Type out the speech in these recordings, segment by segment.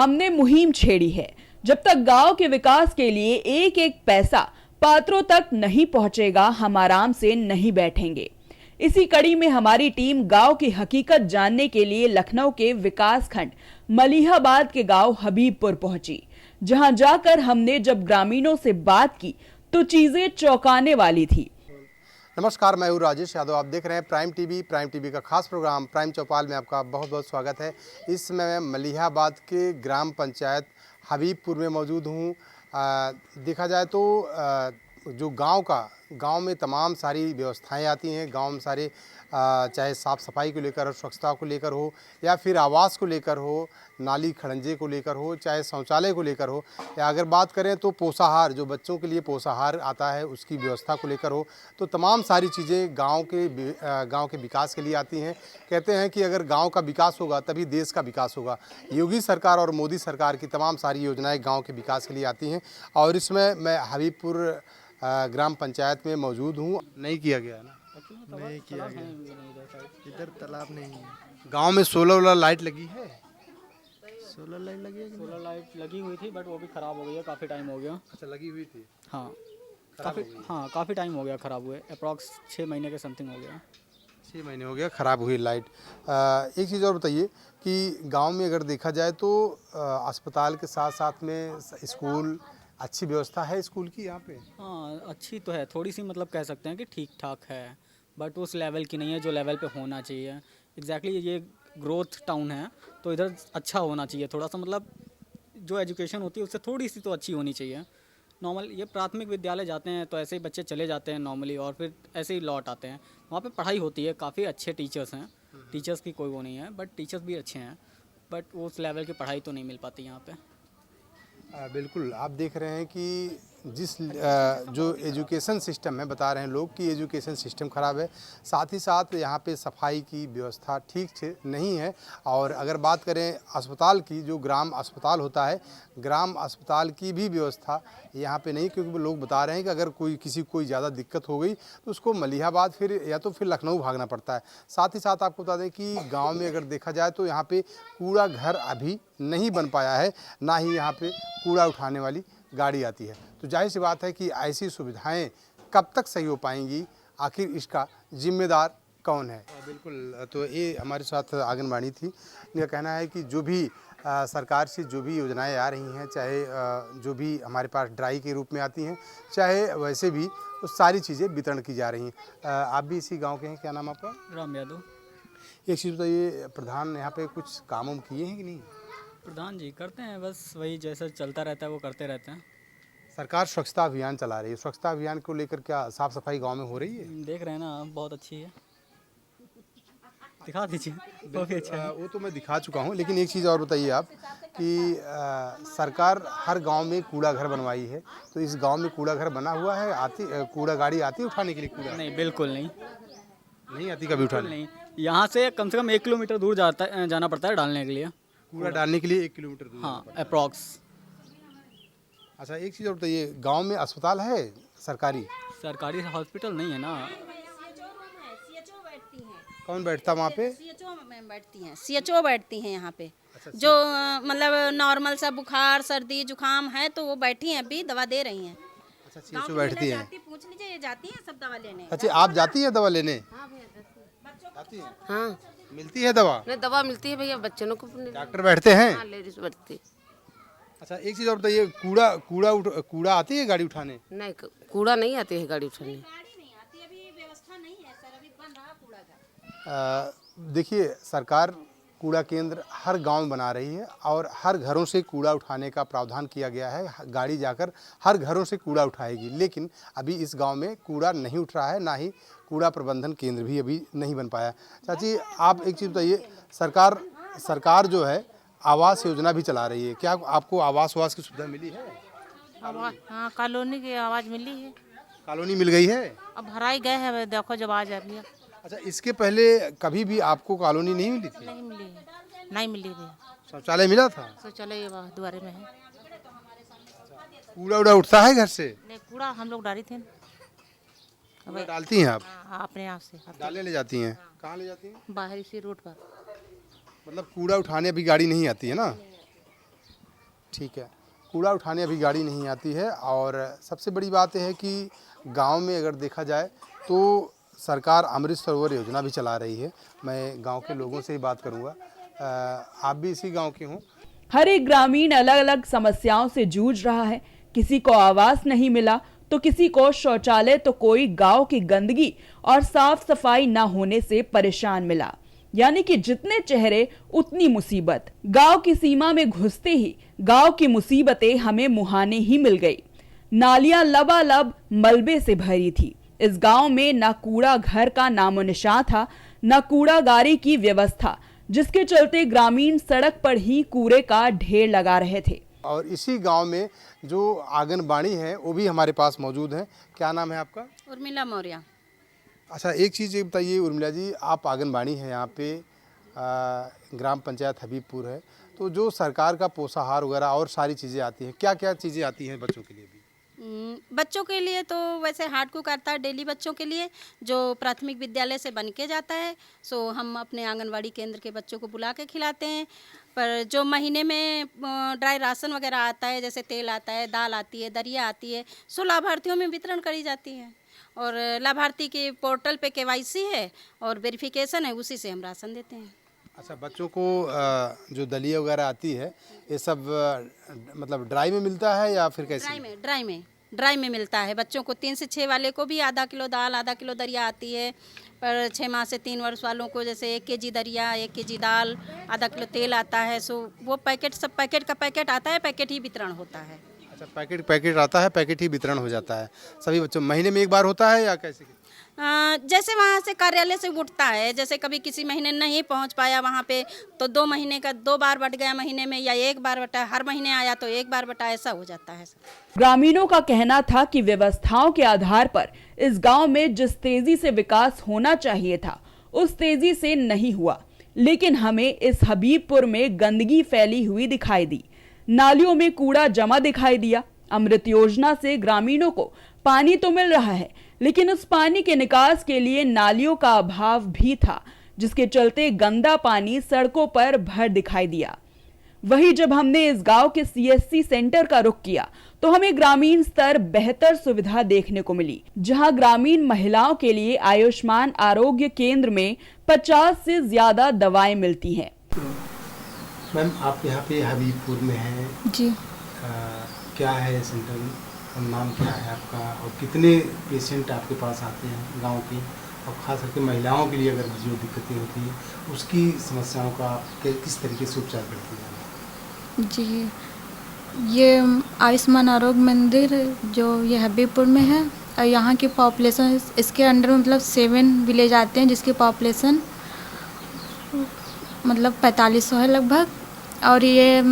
हमने मुहिम छेड़ी है। जब तक गांव के विकास के लिए एक एक पैसा पात्रों तक नहीं पहुंचेगा, हम आराम से नहीं बैठेंगे। इसी कड़ी में हमारी टीम गांव की हकीकत जानने के लिए लखनऊ के विकास खंड मलिहाबाद के गांव हबीबपुर पहुंची, जहां जाकर हमने जब ग्रामीणों से बात की तो चीजें चौंकाने वाली थी। नमस्कार, मैं हूँ राजेश यादव। आप देख रहे हैं प्राइम टीवी का खास प्रोग्राम प्राइम चौपाल में आपका बहुत बहुत स्वागत है। इस समय मैं मलिहाबाद के ग्राम पंचायत हबीबपुर में मौजूद हूँ। देखा जाए तो जो गांव में तमाम सारी व्यवस्थाएं आती हैं। गांव में सारे चाहे साफ़ सफाई को लेकर हो, स्वच्छता को लेकर हो, या फिर आवास को लेकर हो, नाली खड़ंजे को लेकर हो, चाहे शौचालय को लेकर हो, या अगर बात करें तो पोषाहार, जो बच्चों के लिए पोषाहार आता है उसकी व्यवस्था को लेकर हो, तो तमाम सारी चीज़ें गांव के विकास के लिए आती हैं। कहते हैं कि अगर गांव का विकास होगा तभी देश का विकास होगा। योगी सरकार और मोदी सरकार की तमाम सारी योजनाएं गांव के विकास के लिए आती हैं, और इसमें मैं हबीबपुर ग्राम पंचायत में मौजूद हूँ। नहीं किया गया है ना? नहीं किया गया, इधर तालाब नहीं है। गांव में सोलर लाइट लगी है? सोलर लाइट लगी है कि नहीं? सोलर लाइट लगी हुई थी, बट वो भी ख़राब हो गई है, काफ़ी टाइम हो गया। अच्छा, लगी हुई थी? हाँ, काफ़ी टाइम हो गया ख़राब हुए, अप्रॉक्स 6 महीने के समथिंग हो गया। 6 महीने हो गया ख़राब हुई लाइट। एक चीज़ और बताइए कि गांव में अगर देखा जाए तो अस्पताल के साथ साथ में स्कूल, अच्छी व्यवस्था है स्कूल की यहाँ पे? हाँ, अच्छी तो है, थोड़ी सी मतलब कह सकते हैं कि ठीक ठाक है, बट उस लेवल की नहीं है जो लेवल पे होना चाहिए। एग्जैक्टली ये ग्रोथ टाउन है, तो इधर अच्छा होना चाहिए थोड़ा सा, मतलब जो एजुकेशन होती है उससे थोड़ी सी तो अच्छी होनी चाहिए। नॉर्मल ये प्राथमिक विद्यालय जाते हैं तो ऐसे ही बच्चे चले जाते हैं नॉर्मली, और फिर ऐसे ही लौट आते हैं। वहाँ पे पढ़ाई होती है, काफ़ी अच्छे टीचर्स हैं, टीचर्स की कोई वो नहीं है, बट टीचर्स भी अच्छे हैं, बट उस लेवल की पढ़ाई तो नहीं मिल पाती यहाँ पे। बिल्कुल, आप देख रहे हैं कि जो एजुकेशन सिस्टम है, बता रहे हैं लोग कि एजुकेशन सिस्टम ख़राब है। साथ ही साथ यहाँ पे सफाई की व्यवस्था ठीक से नहीं है। और अगर बात करें अस्पताल की, जो ग्राम अस्पताल होता है, ग्राम अस्पताल की भी व्यवस्था यहाँ पे नहीं, क्योंकि लोग बता रहे हैं कि अगर किसी को कोई ज़्यादा दिक्कत हो गई तो उसको मलिहाबाद फिर लखनऊ भागना पड़ता है। साथ ही साथ आपको बता दें कि गाँव में अगर देखा जाए तो यहाँ पे कूड़ा घर अभी नहीं बन पाया है, ना ही यहाँ पे कूड़ा उठाने वाली गाड़ी आती है। तो जाहिर सी बात है कि ऐसी सुविधाएं कब तक सही हो पाएंगी, आखिर इसका जिम्मेदार कौन है? बिल्कुल, तो ये हमारे साथ आंगनबाड़ी थी। इनका कहना है कि जो भी सरकार से जो भी योजनाएं आ रही हैं, चाहे जो भी हमारे पास ड्राई के रूप में आती हैं, चाहे वैसे भी, तो सारी चीज़ें वितरण की जा रही हैं। आप भी इसी गाँव के हैं? क्या नाम आपका? राम यादव। एक चीज़ बताइए, प्रधान यहाँ पे कुछ काम किए हैं कि नहीं? प्रधान जी करते हैं, बस वही जैसा चलता रहता है वो करते रहते हैं। सरकार स्वच्छता अभियान चला रही है, स्वच्छता अभियान को लेकर क्या साफ सफाई गांव में हो रही है? देख रहे हैं ना, बहुत अच्छी है, दिखा दीजिए। वो भी अच्छा है। वो तो मैं दिखा चुका हूं, लेकिन एक चीज़ और बताइए आप कि सरकार हर गांव में कूड़ा घर बनवाई है, तो इस गांव में कूड़ा घर बना हुआ है? कूड़ा गाड़ी आती है उठाने के लिए कूड़ा? नहीं, बिल्कुल नहीं, नहीं आती कभी उठाने? नहीं। यहाँ से कम 1 किलोमीटर दूर जाना पड़ता है डालने के लिए। कूड़ा डालने के लिए 1 किलोमीटर दूर? हाँ, अप्रॉक्स। अच्छा, एक चीज़ और बताइए, गाँव में अस्पताल है सरकारी? सरकारी हॉस्पिटल नहीं है ना। कौन बैठता वहाँ पे? सीएचओ में बैठती हैं, सीएचओ बैठती हैं यहाँ पे। जो मतलब नॉर्मल सा बुखार सर्दी जुकाम है तो वो बैठी हैं, अभी दवा दे रही हैं। अच्छा, सीएचओ बैठती हैं? पूछ लीजिए, ये जाती हैं सब दवा लेने। अच्छा, आप जाती हैं दवा लेने? जाती हैं? हाँ, मिलती है दवा? नहीं दवा मिलती है भैया, बच्चों को। डॉक्टर बैठते हैं? हाँ, लेडीज बैठती। अच्छा, एक चीज़ और बताइए, कूड़ा आती है गाड़ी उठाने? नहीं, कूड़ा नहीं आती है गाड़ी उठाने। गाड़ी नहीं आती, अभी व्यवस्था नहीं है सर, अभी बन रहा कूड़ा घर। देखिए, सरकार कूड़ा केंद्र हर गांव में बना रही है, और हर घरों से कूड़ा उठाने का प्रावधान किया गया है। गाड़ी जाकर हर घरों से कूड़ा उठाएगी, लेकिन अभी इस गांव में कूड़ा नहीं उठ रहा है, ना ही कूड़ा प्रबंधन केंद्र भी अभी नहीं बन पाया। चाची, आप एक चीज़ बताइए, सरकार जो है आवास योजना भी चला रही है, क्या आपको आवास की सुविधा मिली है? हाँ, कॉलोनी की आवाज़ मिली है। कॉलोनी मिल गई है? अब भराई गए हैं, देखो जब आ जाए भैया। अच्छा, इसके पहले कभी भी आपको कॉलोनी नहीं मिली थी? नहीं मिली है, नहीं मिली भैया। शौचालय मिला था? शौचालय द्वारे में है। कूड़ा उड़ा उठता है घर से? नहीं, कूड़ा हम लोग डाली थे। कूड़ा डालती हैं आप? हाँ, अपने आप से डालने ले जाती हैं? कहाँ ले जाती हैं? बाहर से रोड पर। मतलब कूड़ा उठाने अभी गाड़ी नहीं आती है ना? ठीक है, कूड़ा उठाने अभी गाड़ी नहीं आती है। और सबसे बड़ी बात यह है कि गांव में अगर देखा जाए तो सरकार अमृत सरोवर योजना भी चला रही है। मैं गांव के लोगों से ही बात करूंगा। आप भी इसी गांव के हों? हर एक ग्रामीण अलग अलग समस्याओं से जूझ रहा है। किसी को आवास नहीं मिला तो किसी को शौचालय, तो कोई गांव की गंदगी और साफ सफाई न होने से परेशान मिला। यानी कि जितने चेहरे उतनी मुसीबत। गांव की सीमा में घुसते ही गांव की मुसीबतें हमें मुहाने ही मिल गई। नालियां लबालब मलबे से भरी थी। इस गांव में न कूड़ा घर का नामो निशान था, न कूड़ा गाड़ी की व्यवस्था, जिसके चलते ग्रामीण सड़क पर ही कूड़े का ढेर लगा रहे थे। और इसी गांव में जो आंगनबाड़ी है वो भी हमारे पास मौजूद है। क्या नाम है आपका? उर्मिला मौर्य। अच्छा, एक चीज़ ये बताइए उर्मिला जी, आप आंगनबाड़ी हैं यहाँ पे, ग्राम पंचायत हबीबपुर है, तो जो सरकार का पोषाहार वगैरह और सारी चीज़ें आती हैं, क्या क्या चीज़ें आती हैं बच्चों के लिए भी? बच्चों के लिए तो वैसे हार्ड कुक आता है डेली बच्चों के लिए, जो प्राथमिक विद्यालय से बन के जाता है। सो हम अपने आंगनवाड़ी केंद्र के बच्चों को बुला के खिलाते हैं। पर जो महीने में ड्राई राशन वगैरह आता है, जैसे तेल आता है, दाल आती है, दरिया आती है, सो लाभार्थियों में वितरण करी जाती है। और लाभार्थी के पोर्टल पे KYC है और वेरिफिकेशन है, उसी से हम राशन देते हैं। अच्छा, बच्चों को जो दलिया वगैरह आती है ये सब मतलब ड्राई में मिलता है या फिर कैसे? ड्राई में मिलता है। बच्चों को 3 से 6 वाले को भी आधा किलो दाल, आधा किलो दरिया आती है। पर 6 माह से 3 वर्ष वालों को जैसे 1 kg दरिया, 1 kg दाल, आधा किलो तेल आता है। सो वो पैकेट, सब पैकेट का पैकेट आता है, पैकेट ही वितरण होता है। अच्छा, पैकेट आता है, पैकेट ही वितरण हो जाता है सभी बच्चों। महीने में एक बार होता है या कैसे? जैसे वहाँ से कार्यालय से उठता है, जैसे कभी किसी महीने नहीं पहुँच पाया वहाँ पे तो 2 महीने का 2 बार बट गया महीने में, या 1 बार बटा, हर महीने आया तो 1 बार बटा, ऐसा हो जाता है। ग्रामीणों का कहना था कि व्यवस्थाओं के आधार पर इस गांव में जिस तेजी से विकास होना चाहिए था उस तेजी से नहीं हुआ। लेकिन हमें इस हबीबपुर में गंदगी फैली हुई दिखाई दी, नालियों में कूड़ा जमा दिखाई दिया। अमृत योजना से ग्रामीणों को पानी तो मिल रहा है, लेकिन उस पानी के निकास के लिए नालियों का अभाव भी था, जिसके चलते गंदा पानी सड़कों पर भर दिखाई दिया। वहीं जब हमने इस गांव के CSC सेंटर का रुख किया तो हमें ग्रामीण स्तर बेहतर सुविधा देखने को मिली, जहां ग्रामीण महिलाओं के लिए आयुष्मान आरोग्य केंद्र में 50 से ज्यादा दवाएं मिलती हैं। मैम, आप यहाँ पे हबीबपुर में हैं जी। क्या है सेंटर का नाम, क्या है आपका, और कितने पेशेंट आपके पास आते हैं गांव के, और खास करके महिलाओं के लिए अगर जो दिक्कतें होती हैं उसकी समस्याओं का आप किस तरीके से उपचार करती हैं? जी, ये आयुष्मान आरोग्य मंदिर जो ये हबीबपुर में है, और यहाँ की पॉपुलेशन इसके अंडर मतलब 7 विलेज आते हैं, जिसकी पॉपुलेशन मतलब 4500 है लगभग। और ये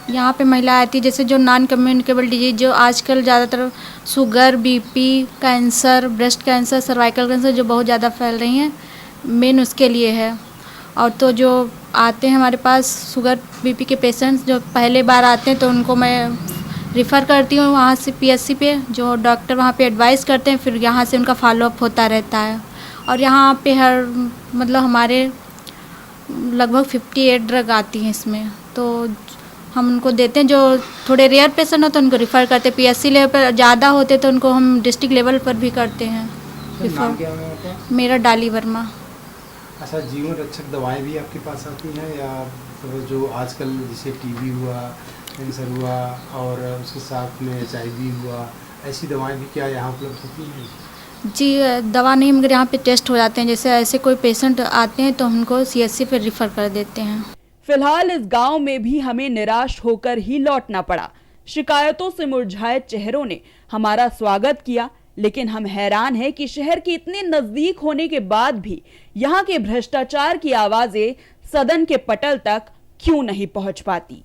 यहाँ पे महिला आती है जैसे जो नॉन कम्युनिकेबल डिजीज, जो आजकल ज़्यादातर sugar, BP, cancer, breast cancer, cervical cancer जो बहुत ज़्यादा फैल रही हैं, मेन उसके लिए है। और तो जो आते हैं हमारे पास शुगर BP के पेशेंट्स, जो पहले बार आते हैं तो उनको मैं रिफ़र करती हूँ वहाँ से PSC पे, जो डॉक्टर वहाँ पे एडवाइस करते हैं, फिर यहाँ से उनका फॉलोअप होता रहता है। और यहाँ पे हर मतलब हमारे लगभग 58 ड्रग आती हैं इसमें, तो हम उनको देते हैं। जो थोड़े रेयर पेशेंट हो तो उनको रिफ़र करते हैं, PSC लेवल पर ज़्यादा होते तो उनको हम डिस्ट्रिक्ट लेवल पर भी करते हैं रिफ़र। मेरा डाली वर्मा। अच्छा, जीवन रक्षक दवाएं भी आपके पास आती हैं या तो जो आजकल जैसे TB हुआ, कैंसर हुआ और उसके साथ में HIV हुआ, ऐसी दवाएं भी क्या यहाँ उपलब्ध होती हैं? जी, दवा नहीं, मगर यहाँ पे टेस्ट हो जाते हैं। जैसे ऐसे कोई पेशेंट आते हैं तो उनको CSC पे रिफ़र कर देते हैं। फिलहाल इस गांव में भी हमें निराश होकर ही लौटना पड़ा। शिकायतों से मुरझाए चेहरों ने हमारा स्वागत किया, लेकिन हम हैरान हैं कि शहर के इतने नजदीक होने के बाद भी यहाँ के भ्रष्टाचार की आवाजें सदन के पटल तक क्यों नहीं पहुंच पाती।